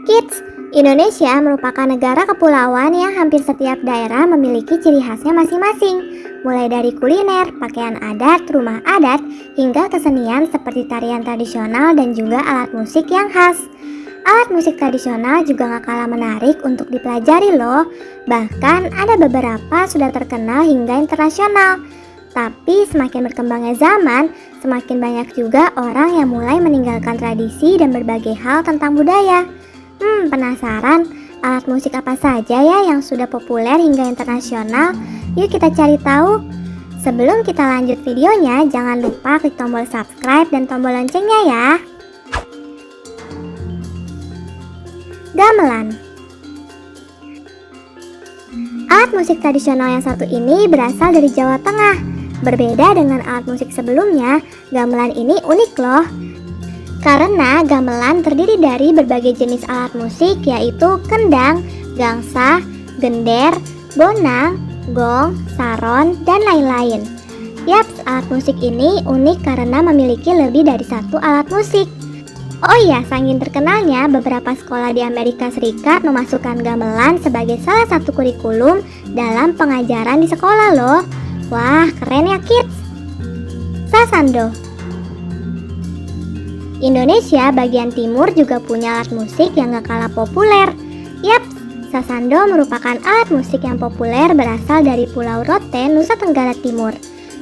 Kids, Indonesia merupakan negara kepulauan yang hampir setiap daerah memiliki ciri khasnya masing-masing. Mulai dari kuliner, pakaian adat, rumah adat, hingga kesenian seperti tarian tradisional dan juga alat musik yang khas. Alat musik tradisional juga gak kalah menarik untuk dipelajari loh. Bahkan ada beberapa sudah terkenal hingga internasional. Tapi semakin berkembangnya zaman, semakin banyak juga orang yang mulai meninggalkan tradisi dan berbagai hal tentang budaya. Penasaran alat musik apa saja ya yang sudah populer hingga internasional? Yuk kita cari tahu. Sebelum kita lanjut videonya, jangan lupa klik tombol subscribe dan tombol loncengnya ya. Gamelan. Alat musik tradisional yang satu ini berasal dari Jawa Tengah. Berbeda dengan alat musik sebelumnya, gamelan ini unik loh. Karena gamelan terdiri dari berbagai jenis alat musik yaitu kendang, gangsa, gender, bonang, gong, saron, dan lain-lain. Yaps, alat musik ini unik karena memiliki lebih dari satu alat musik. Oh iya, saking terkenalnya, beberapa sekolah di Amerika Serikat memasukkan gamelan sebagai salah satu kurikulum dalam pengajaran di sekolah loh. Wah, keren ya kids. Sasando. Indonesia bagian timur juga punya alat musik yang gak kalah populer. Yaps, sasando merupakan alat musik yang populer berasal dari Pulau Rote, Nusa Tenggara Timur.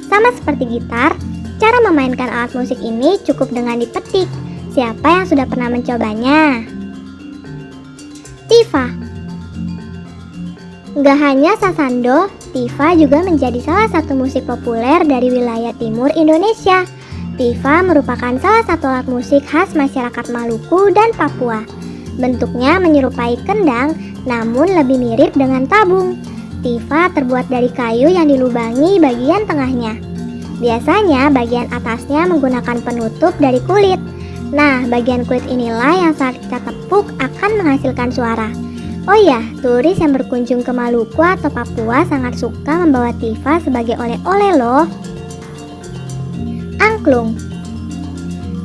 Sama seperti gitar, cara memainkan alat musik ini cukup dengan dipetik. Siapa yang sudah pernah mencobanya? Tifa. Gak hanya sasando, tifa juga menjadi salah satu musik populer dari wilayah timur Indonesia. Tifa merupakan salah satu alat musik khas masyarakat Maluku dan Papua. Bentuknya menyerupai kendang, namun lebih mirip dengan tabung. Tifa terbuat dari kayu yang dilubangi bagian tengahnya. Biasanya bagian atasnya menggunakan penutup dari kulit. Nah, bagian kulit inilah yang saat kita tepuk akan menghasilkan suara. Oh ya, turis yang berkunjung ke Maluku atau Papua sangat suka membawa tifa sebagai oleh-oleh loh. Angklung.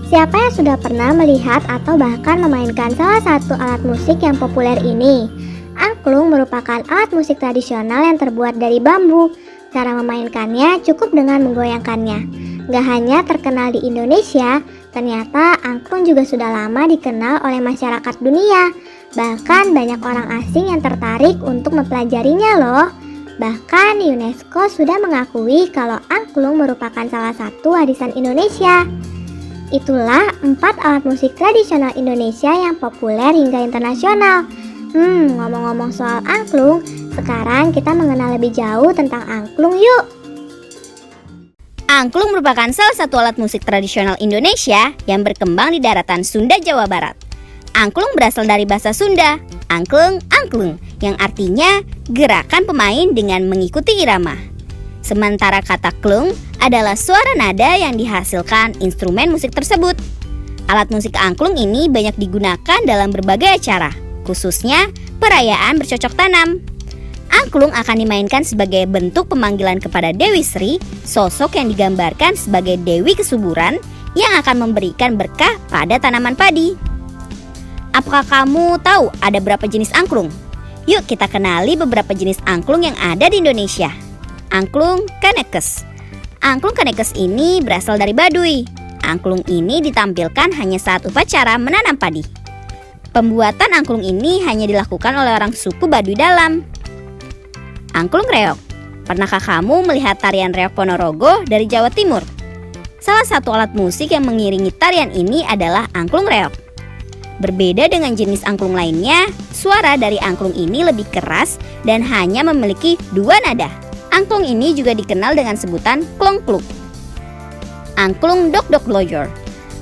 Siapa yang sudah pernah melihat atau bahkan memainkan salah satu alat musik yang populer ini? Angklung merupakan alat musik tradisional yang terbuat dari bambu. Cara memainkannya cukup dengan menggoyangkannya. Gak hanya terkenal di Indonesia, ternyata angklung juga sudah lama dikenal oleh masyarakat dunia. Bahkan banyak orang asing yang tertarik untuk mempelajarinya loh. Bahkan UNESCO sudah mengakui kalau angklung merupakan salah satu warisan Indonesia. Itulah 4 alat musik tradisional Indonesia yang populer hingga internasional. Ngomong-ngomong soal angklung, sekarang kita mengenal lebih jauh tentang angklung yuk. Angklung merupakan salah satu alat musik tradisional Indonesia yang berkembang di daratan Sunda, Jawa Barat. Angklung berasal dari bahasa Sunda, angklung, angklung, yang artinya gerakan pemain dengan mengikuti irama. Sementara kata klung adalah suara nada yang dihasilkan instrumen musik tersebut. Alat musik angklung ini banyak digunakan dalam berbagai acara, khususnya perayaan bercocok tanam. Angklung akan dimainkan sebagai bentuk pemanggilan kepada Dewi Sri, sosok yang digambarkan sebagai Dewi Kesuburan yang akan memberikan berkah pada tanaman padi. Apakah kamu tahu ada berapa jenis angklung? Yuk kita kenali beberapa jenis angklung yang ada di Indonesia. Angklung Kanekes. Angklung Kanekes ini berasal dari Baduy. Angklung ini ditampilkan hanya saat upacara menanam padi. Pembuatan angklung ini hanya dilakukan oleh orang suku Baduy Dalam. Angklung Reog. Pernahkah kamu melihat tarian reog Ponorogo dari Jawa Timur? Salah satu alat musik yang mengiringi tarian ini adalah angklung reog. Berbeda dengan jenis angklung lainnya, suara dari angklung ini lebih keras dan hanya memiliki 2 nada. Angklung ini juga dikenal dengan sebutan klongkluk. Angklung Dok-Dok Lojor.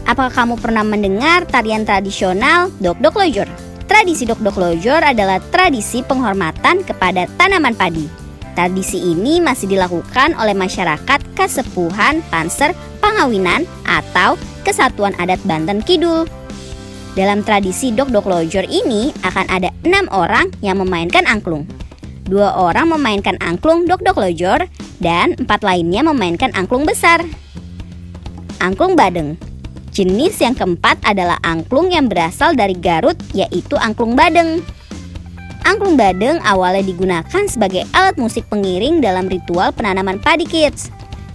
Apakah kamu pernah mendengar tarian tradisional Dok-Dok Lojor? Tradisi Dok-Dok Lojor adalah tradisi penghormatan kepada tanaman padi. Tradisi ini masih dilakukan oleh masyarakat Kasepuhan Panser Pangawinan atau Kesatuan Adat Banten Kidul. Dalam tradisi Dok-Dok Lojor ini akan ada 6 orang yang memainkan angklung. 2 orang memainkan angklung Dok-Dok Lojor dan 4 lainnya memainkan angklung besar. Angklung Badeng. Jenis yang keempat adalah angklung yang berasal dari Garut, yaitu angklung badeng. Angklung badeng awalnya digunakan sebagai alat musik pengiring dalam ritual penanaman padi kids.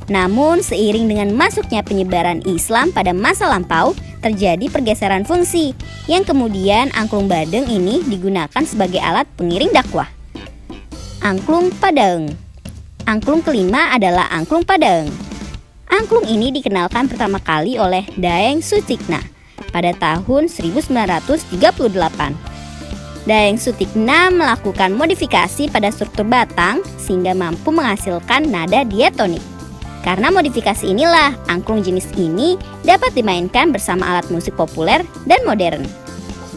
Namun seiring dengan masuknya penyebaran Islam pada masa lampau, terjadi pergeseran fungsi, yang kemudian angklung badeng ini digunakan sebagai alat pengiring dakwah. Angklung Padaeng. Angklung kelima adalah angklung Padaeng. Angklung ini dikenalkan pertama kali oleh Daeng Sutikna pada tahun 1938. Daeng Sutikna melakukan modifikasi pada struktur batang sehingga mampu menghasilkan nada diatonik. Karena modifikasi inilah, angklung jenis ini dapat dimainkan bersama alat musik populer dan modern.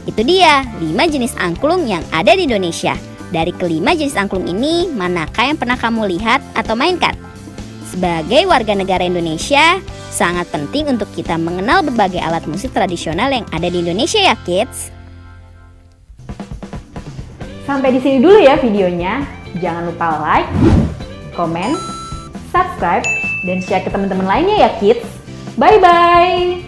Itu dia 5 jenis angklung yang ada di Indonesia. Dari kelima jenis angklung ini, manakah yang pernah kamu lihat atau mainkan? Sebagai warga negara Indonesia, sangat penting untuk kita mengenal berbagai alat musik tradisional yang ada di Indonesia ya kids. Sampai di sini dulu ya videonya. Jangan lupa like, comment, subscribe, dan share ke teman-teman lainnya ya kids. Bye-bye!